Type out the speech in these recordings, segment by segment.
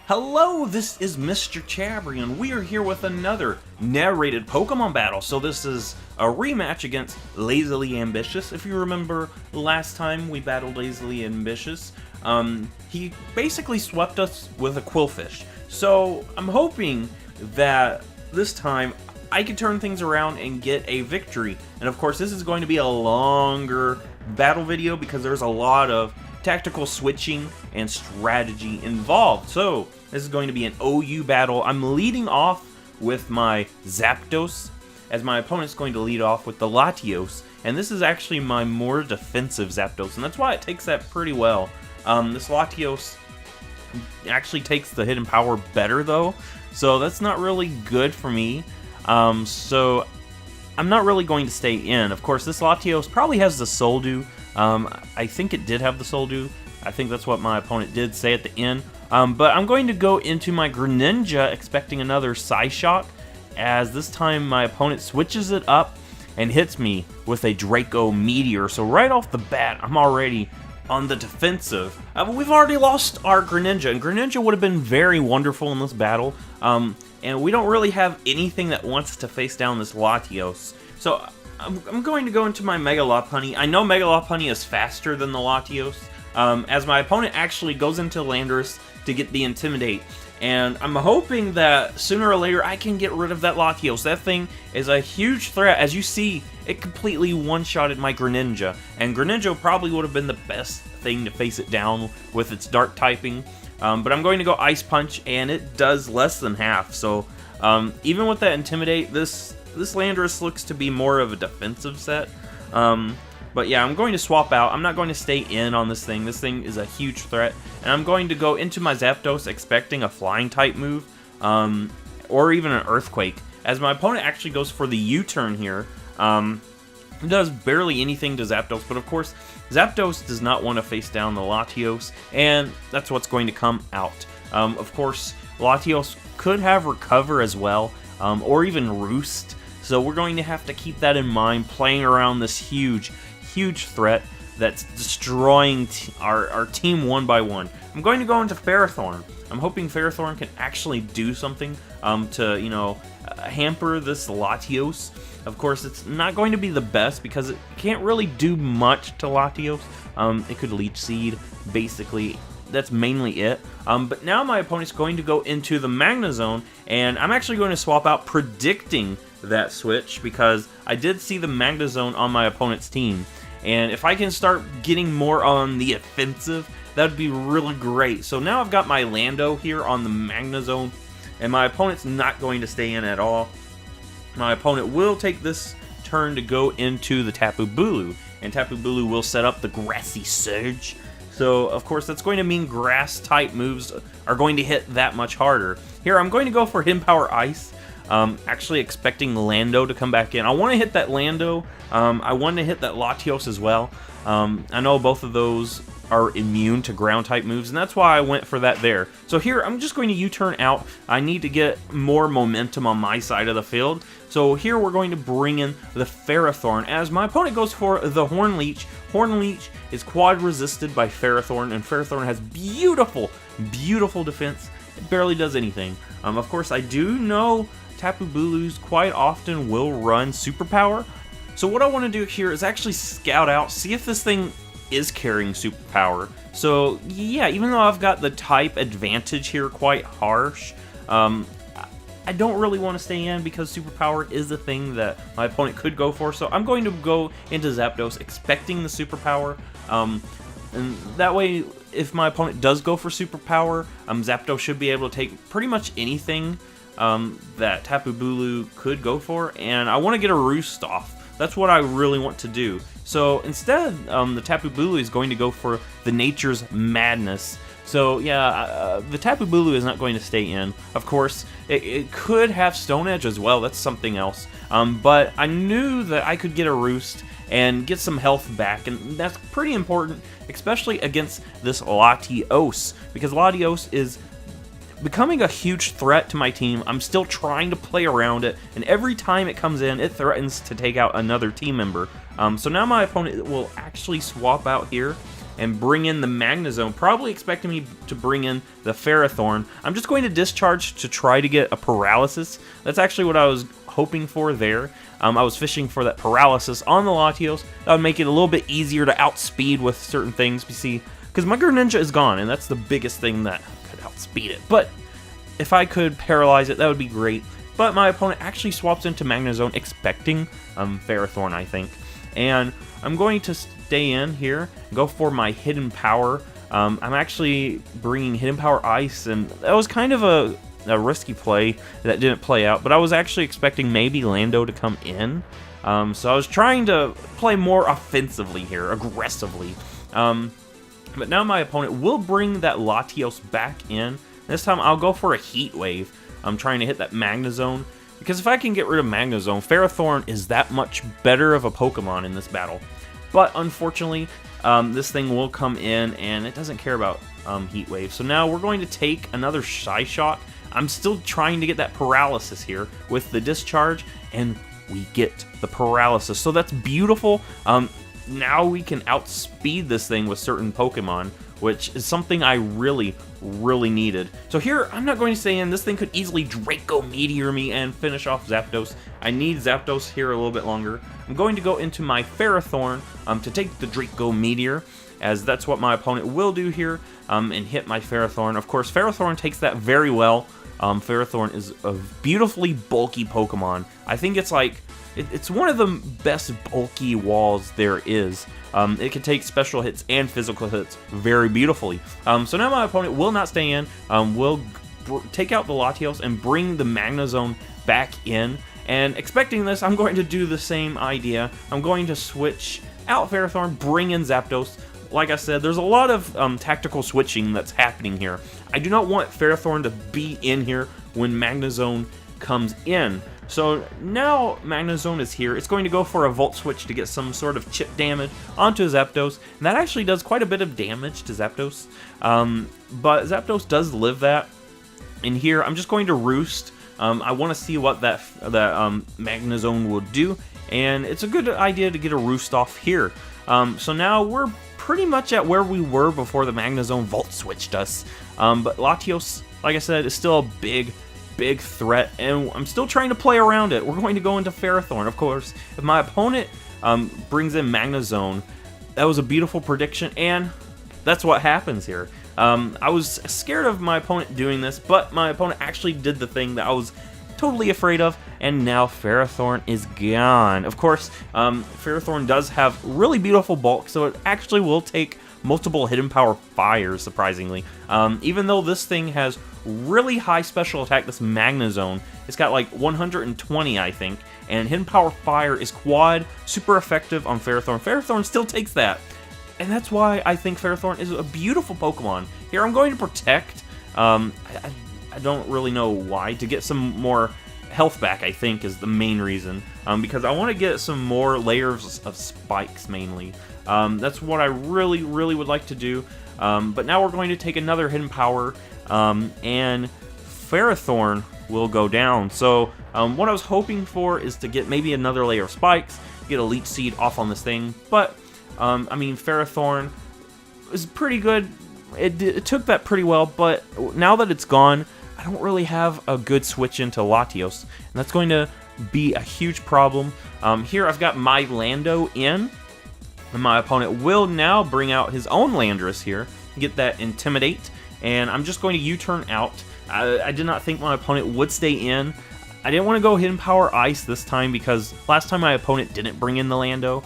Hello, this is Mr. Chabry, and we are here with another narrated Pokemon battle. So this is a rematch against Lazily Ambitious. If you remember last time we battled Lazily Ambitious, he basically swept us with a Quillfish. So I'm hoping that this time I can turn things around and get a victory. And of course this is going to be a longer battle video because there's a lot of tactical switching and strategy involved. So this is going to be an OU battle. I'm leading off with my Zapdos, as my opponent's going to lead off with the Latios, and this is actually my more defensive Zapdos, and that's why it takes that pretty well. This Latios actually takes the hidden power better though, so that's not really good for me. So I'm not really going to stay in. Of course, this Latios probably has the Soldew. I think it did have the Soldew. I think that's what my opponent did say at the end. But I'm going to go into my Greninja expecting another Psyshock, as this time my opponent switches it up and hits me with a Draco Meteor. So right off the bat, I'm already on the defensive. We've already lost our Greninja, and Greninja would have been very wonderful in this battle. And we don't really have anything that wants to face down this Latios. So I'm going to go into my Mega Lopunny. I know Mega Lopunny is faster than the Latios, as my opponent actually goes into Landorus to get the Intimidate. And I'm hoping that sooner or later I can get rid of that Latios. That thing is a huge threat. As you see, it completely one-shotted my Greninja. And Greninja probably would have been the best thing to face it down with its Dark typing. But I'm going to go Ice Punch, and it does less than half. So even with that Intimidate, this Landorus looks to be more of a defensive set. But yeah, I'm going to swap out. I'm not going to stay in on this thing. This thing is a huge threat. And I'm going to go into my Zapdos expecting a Flying type move, or even an Earthquake. As my opponent actually goes for the U-turn here. It does barely anything to Zapdos, but of course, Zapdos does not want to face down the Latios, and that's what's going to come out. Of course, Latios could have Recover as well, or even Roost. So we're going to have to keep that in mind, playing around this huge threat that's destroying our team one by one. I'm going to go into Ferrothorn. I'm hoping Ferrothorn can actually do something to, you know, hamper this Latios. Of course, it's not going to be the best because it can't really do much to Latios. It could Leech Seed, basically. That's mainly it. But now my opponent's going to go into the Magnezone, and I'm actually going to swap out predicting that switch because I did see the Magnezone on my opponent's team. And if I can start getting more on the offensive, that would be really great. So now I've got my Lando here on the Magnezone, and my opponent's not going to stay in at all. My opponent will take this turn to go into the Tapu Bulu, and Tapu Bulu will set up the Grassy Surge. So, of course, that's going to mean Grass-type moves are going to hit that much harder. Here, I'm going to go for Hidden Power Ice, actually expecting Lando to come back in. I want to hit that Lando. I want to hit that Latios as well. I know both of those are immune to ground-type moves, and that's why I went for that there. So here, I'm just going to U-turn out. I need to get more momentum on my side of the field. So here we're going to bring in the Ferrothorn, as my opponent goes for the Horn Leech. Horn Leech is quad-resisted by Ferrothorn, and Ferrothorn has beautiful defense. It barely does anything. Of course, I do know Tapu Bulus quite often will run Superpower. So what I want to do here is actually scout out, see if this thing is carrying Superpower. So yeah, even though I've got the type advantage here quite harsh, I don't really want to stay in because Superpower is the thing that my opponent could go for. So I'm going to go into Zapdos expecting the Superpower. And that way, if my opponent does go for Superpower, Zapdos should be able to take pretty much anything that Tapu Bulu could go for. And I want to get a Roost off. That's what I really want to do. So instead, the Tapu Bulu is going to go for the Nature's Madness. So yeah, the Tapu Bulu is not going to stay in. Of course, it could have Stone Edge as well. That's something else. But I knew that I could get a Roost and get some health back, and that's pretty important, especially against this Latios, because Latios is becoming a huge threat to my team. I'm still trying to play around it, and every time it comes in, it threatens to take out another team member. So now my opponent will actually swap out here and bring in the Magnezone, probably expecting me to bring in the Ferrothorn. I'm just going to discharge to try to get a Paralysis. That's actually what I was hoping for there. I was fishing for that Paralysis on the Latios. That would make it a little bit easier to outspeed with certain things, you see, because my Greninja is gone, and that's the biggest thing that could outspeed it. But if I could paralyze it, that would be great. But my opponent actually swaps into Magnezone, expecting Ferrothorn, I think. And I'm going to stay in here, go for my Hidden Power. I'm actually bringing Hidden Power Ice, and that was kind of a risky play that didn't play out. But I was actually expecting maybe Lando to come in. So I was trying to play more offensively here, aggressively. But now my opponent will bring that Latios back in. This time I'll go for a Heat Wave. I'm trying to hit that Magnezone, because if I can get rid of Magnezone, Ferrothorn is that much better of a Pokemon in this battle. But unfortunately, this thing will come in, and it doesn't care about Heat Wave. So now we're going to take another Shy Shot. I'm still trying to get that Paralysis here with the Discharge, and we get the Paralysis. So that's beautiful. Now we can outspeed this thing with certain Pokemon, which is something I really needed. So here, I'm not going to stay in. This thing could easily Draco Meteor me and finish off Zapdos. I need Zapdos here a little bit longer. I'm going to go into my Ferrothorn to take the Draco Meteor, as that's what my opponent will do here, and hit my Ferrothorn. Of course, Ferrothorn takes that very well. Ferrothorn is a beautifully bulky Pokemon. I think it's like, it's one of the best bulky walls there is. It can take special hits and physical hits very beautifully. So now my opponent will not stay in. Will take out the Latios and bring the Magnezone back in. And expecting this, I'm going to do the same idea. I'm going to switch out Ferrothorn, bring in Zapdos. Like I said, there's a lot of tactical switching that's happening here. I do not want Ferrothorn to be in here when Magnezone comes in. So now Magnezone is here. It's going to go for a Volt Switch to get some sort of chip damage onto Zapdos. And that actually does quite a bit of damage to Zapdos. But Zapdos does live that. And here, I'm just going to Roost. I want to see what that Magnezone will do. And it's a good idea to get a Roost off here. So now we're pretty much at where we were before the Magnezone Volt switched us. But Latios, like I said, is still a big threat, and I'm still trying to play around it. We're going to go into Ferrothorn, of course. If my opponent brings in Magnezone, that was a beautiful prediction, and that's what happens here. I was scared of my opponent doing this, but my opponent actually did the thing that I was totally afraid of, and now Ferrothorn is gone. Of course, Ferrothorn does have really beautiful bulk, so it actually will take multiple Hidden Power Fires, surprisingly. Even though this thing has really high special attack, this Magnezone, it's got like 120, I think, and Hidden Power Fire is quad, super effective on Ferrothorn. Ferrothorn still takes that, and that's why I think Ferrothorn is a beautiful Pokemon. Here, I'm going to Protect. I don't really know why. To get some more health back, I think, is the main reason. Because I want to get some more layers of spikes, mainly. That's what I really would like to do. But now we're going to take another Hidden Power, and Ferrothorn will go down. So what I was hoping for is to get maybe another layer of spikes, get a Leech Seed off on this thing. But, I mean, Ferrothorn is pretty good. It took that pretty well, but now that it's gone, I don't really have a good switch into Latios, and that's going to be a huge problem. Here I've got my Lando in, and my opponent will now bring out his own Landorus here, get that Intimidate, and I'm just going to U-turn out. I did not think my opponent would stay in. I didn't want to go Hidden Power Ice this time because last time my opponent didn't bring in the Lando,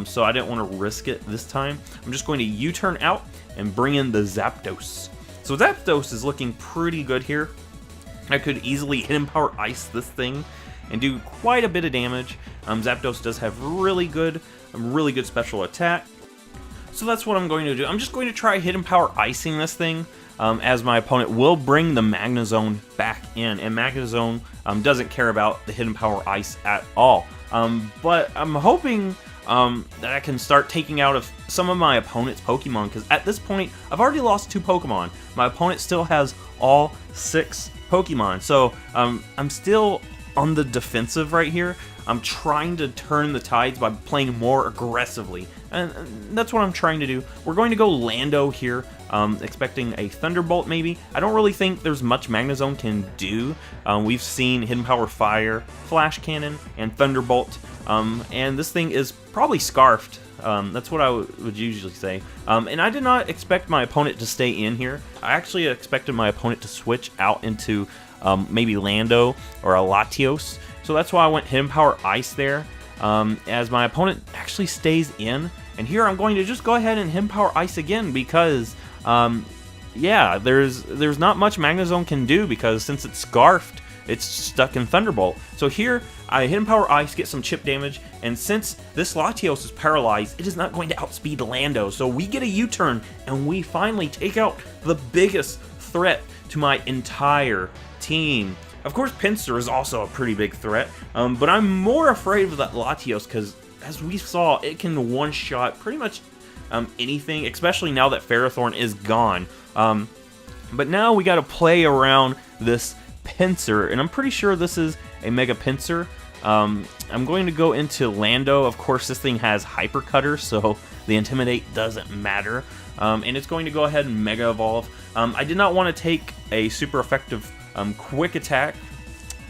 so I didn't want to risk it this time. I'm just going to U-turn out and bring in the Zapdos. So Zapdos is looking pretty good here. I could easily Hidden Power Ice this thing and do quite a bit of damage. Zapdos does have really good special attack. So that's what I'm going to do. I'm just going to try Hidden Power Icing this thing, as my opponent will bring the Magnezone back in. And Magnezone doesn't care about the Hidden Power Ice at all. But I'm hoping that I can start taking out of some of my opponent's Pokemon, because at this point, I've already lost 2 Pokemon. My opponent still has all 6 Pokemon, so I'm still on the defensive right here. I'm trying to turn the tides by playing more aggressively, and that's what I'm trying to do. We're going to go Lando here, expecting a Thunderbolt maybe. I don't really think there's much Magnezone can do. We've seen Hidden Power Fire, Flash Cannon, and Thunderbolt, and this thing is probably Scarfed. That's what I would usually say. And I did not expect my opponent to stay in here. I actually expected my opponent to switch out into maybe Lando or a Latios. So that's why I went Hidden Power Ice there, as my opponent actually stays in. And here I'm going to just go ahead and Hidden Power Ice again because, yeah, there's not much Magnezone can do because since it's Scarfed, it's stuck in Thunderbolt. So here, I Hidden Power Ice, get some chip damage, and since this Latios is paralyzed, it is not going to outspeed Lando. So we get a U-turn, and we finally take out the biggest threat to my entire team. Of course, Pinsir is also a pretty big threat, but I'm more afraid of that Latios because, as we saw, it can one-shot pretty much anything, especially now that Ferrothorn is gone. But now we got to play around this Pinsir, and I'm pretty sure this is a Mega Pinsir. I'm going to go into Lando. Of course, this thing has Hyper Cutter, so the Intimidate doesn't matter. And it's going to go ahead and Mega Evolve. I did not want to take a super effective Quick Attack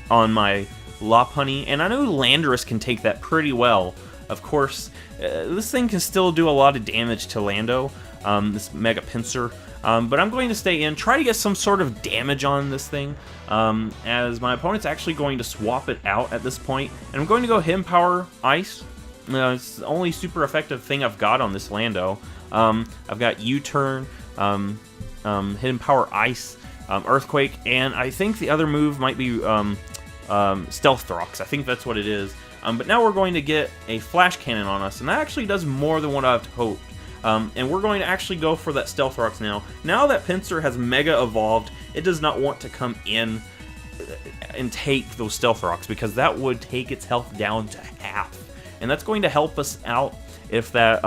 on my Lopunny, and I know Landorus can take that pretty well. Of course, this thing can still do a lot of damage to Lando, this Mega Pinsir. But I'm going to stay in, try to get some sort of damage on this thing, as my opponent's actually going to swap it out at this point. And I'm going to go Hidden Power Ice. It's the only super effective thing I've got on this Lando. I've got U-Turn, Hidden Power Ice, Earthquake, and I think the other move might be Stealth Rocks. I think that's what it is. But now we're going to get a Flash Cannon on us, and that actually does more than what I've hoped. And we're going to actually go for that Stealth Rocks now. Now that Pinsir has Mega Evolved, it does not want to come in and take those Stealth Rocks because that would take its health down to half. And that's going to help us out if that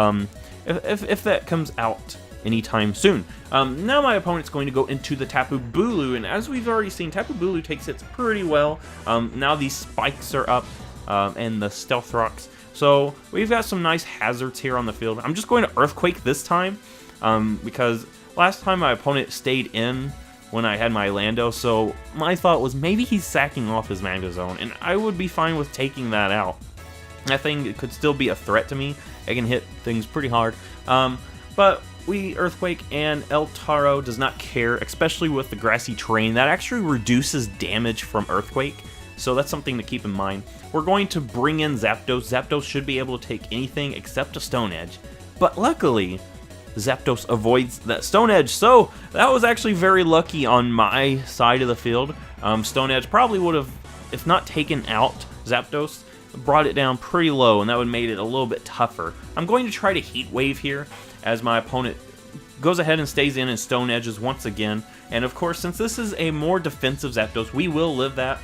if that comes out anytime soon. Now my opponent's going to go into the Tapu Bulu, and as we've already seen, Tapu Bulu takes hits pretty well. Now these spikes are up, and the Stealth Rocks. So we've got some nice hazards here on the field. I'm just going to Earthquake this time, because last time my opponent stayed in when I had my Lando, so my thought was maybe he's sacking off his Magnezone, and I would be fine with taking that out. That thing could still be a threat to me. It can hit things pretty hard. But we Earthquake, and El Taro does not care, especially with the grassy terrain. That actually reduces damage from Earthquake, so that's something to keep in mind. We're going to bring in Zapdos. Zapdos should be able to take anything except a Stone Edge. But luckily, Zapdos avoids that Stone Edge, so that was actually very lucky on my side of the field. Stone Edge probably would have, if not taken out Zapdos, brought it down pretty low, and that would have made it a little bit tougher. I'm going to try to Heat Wave here, as my opponent goes ahead and stays in and Stone Edges once again. And of course, since this is a more defensive Zapdos, we will live that.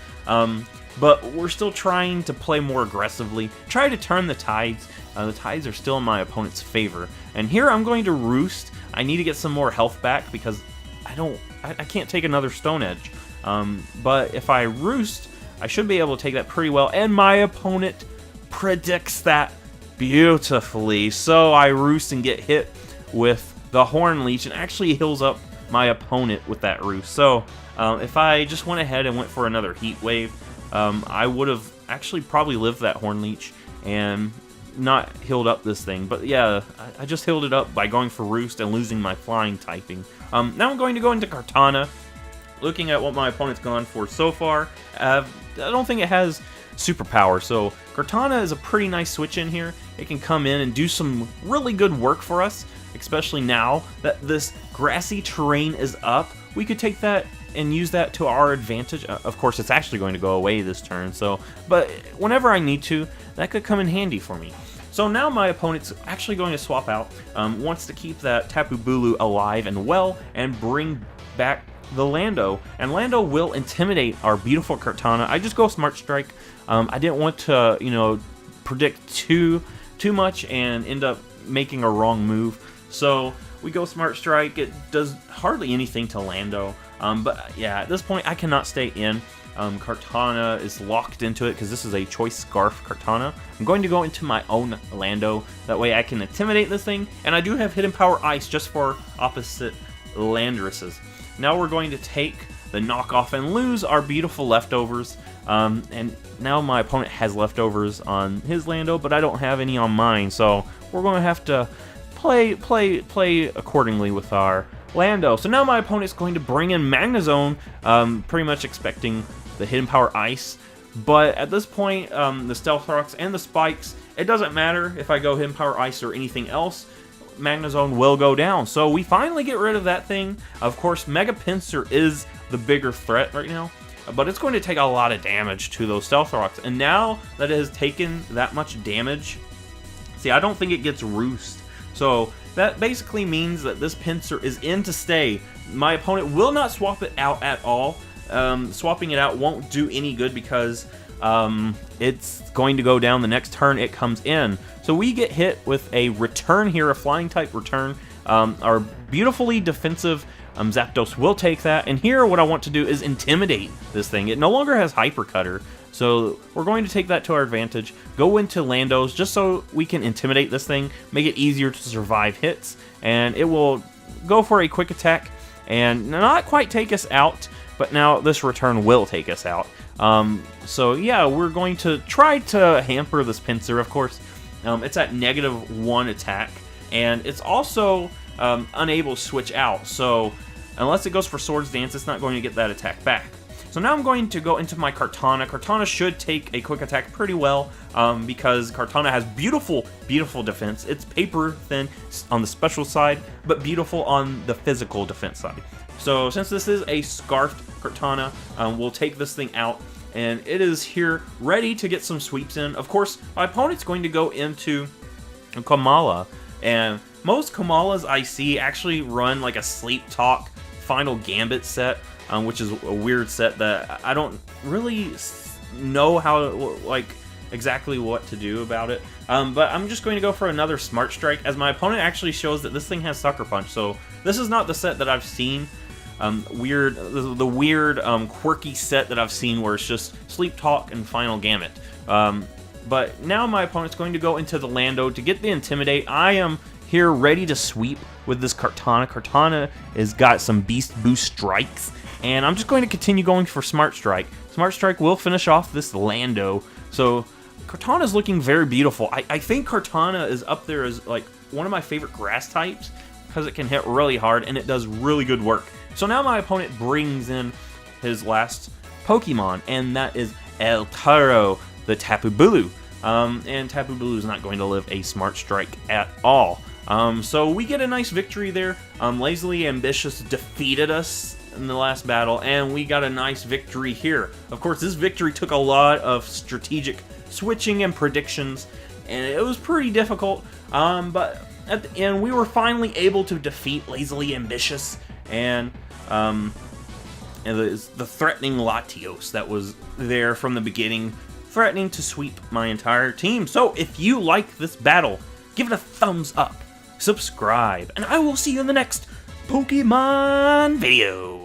But we're still trying to play more aggressively, try to turn the tides. The tides are still in my opponent's favor. And here I'm going to Roost. I need to get some more health back because I can't take another Stone Edge. But if I Roost, I should be able to take that pretty well. And my opponent predicts that beautifully. So I Roost and get hit with the Horn Leech and actually heals up my opponent with that Roost. So if I just went ahead and went for another Heat Wave, I would have actually probably lived that Horn Leech and not healed up this thing. But yeah, I just healed it up by going for Roost and losing my flying typing. Now I'm going to go into Kartana. Looking at what my opponent's gone for so far, I don't think it has superpower. So Kartana is a pretty nice switch in here. It can come in and do some really good work for us, especially now that this grassy terrain is up. We could take that and use that to our advantage. Of course, it's actually going to go away this turn, but whenever I need to, that could come in handy for me. So now my opponent's actually going to swap out, wants to keep that Tapu Bulu alive and well, and bring back the Lando. And Lando will intimidate our beautiful Kartana. I just go Smart Strike. I didn't want to, predict too much and end up making a wrong move. So we go Smart Strike. It does hardly anything to Lando. But yeah, at this point, I cannot stay in. Kartana is locked into it because this is a choice Scarf Kartana. I'm going to go into my own Lando. That way I can intimidate this thing. And I do have Hidden Power Ice just for opposite Landresses. Now we're going to take the knockoff and lose our beautiful leftovers. And now my opponent has leftovers on his Lando, but I don't have any on mine. So we're going to have to play accordingly with our Lando. So now my opponent's going to bring in Magnezone, pretty much expecting the Hidden Power Ice. But at this point, the Stealth Rocks and the Spikes, it doesn't matter if I go Hidden Power Ice or anything else. Magnezone will go down. So we finally get rid of that thing. Of course, Mega Pinsir is the bigger threat right now, but it's going to take a lot of damage to those Stealth Rocks. And now that it has taken that much damage, see, I don't think it gets Roost. So that basically means that this Pinsir is in to stay. My opponent will not swap it out at all. Swapping it out won't do any good because it's going to go down the next turn it comes in. So we get hit with a return here, a flying type return. Our beautifully defensive Zapdos will take that. And here what I want to do is intimidate this thing. It no longer has Hyper Cutter. So we're going to take that to our advantage, go into Landos just so we can intimidate this thing, make it easier to survive hits, and it will go for a quick attack and not quite take us out, but now this return will take us out. So yeah, we're going to try to hamper this Pinsir, of course. It's at -1 attack, and it's also unable to switch out, so unless it goes for Swords Dance, it's not going to get that attack back. So now I'm going to go into my Kartana. Kartana should take a quick attack pretty well because Kartana has beautiful, beautiful defense. It's paper thin on the special side, but beautiful on the physical defense side. So since this is a Scarfed Kartana, we'll take this thing out, and it is here ready to get some sweeps in. Of course, my opponent's going to go into Kamala, and most Kamalas I see actually run like a Sleep Talk Final Gambit set, which is a weird set that I don't really know how, like, exactly what to do about it. But I'm just going to go for another Smart Strike, as my opponent actually shows that this thing has Sucker Punch. So this is not the set that I've seen. The weird, quirky set that I've seen where it's just Sleep Talk and Final Gambit. But now my opponent's going to go into the Lando to get the Intimidate. I am here ready to sweep with this Kartana. Kartana has got some Beast Boost strikes, and I'm just going to continue going for Smart Strike. Smart Strike will finish off this Lando. So Kartana is looking very beautiful. I think Kartana is up there as like one of my favorite grass types because it can hit really hard and it does really good work. So now my opponent brings in his last Pokemon, and that is El Taro, the Tapu Bulu. And Tapu Bulu is not going to live a Smart Strike at all. So we get a nice victory there. Lazily Ambitious defeated us in the last battle, and we got a nice victory here. Of course, this victory took a lot of strategic switching and predictions, and it was pretty difficult. But at the end, we were finally able to defeat Lazily Ambitious, and the threatening Latios that was there from the beginning, threatening to sweep my entire team. So if you like this battle, give it a thumbs up, subscribe, and I will see you in the next Pokemon video.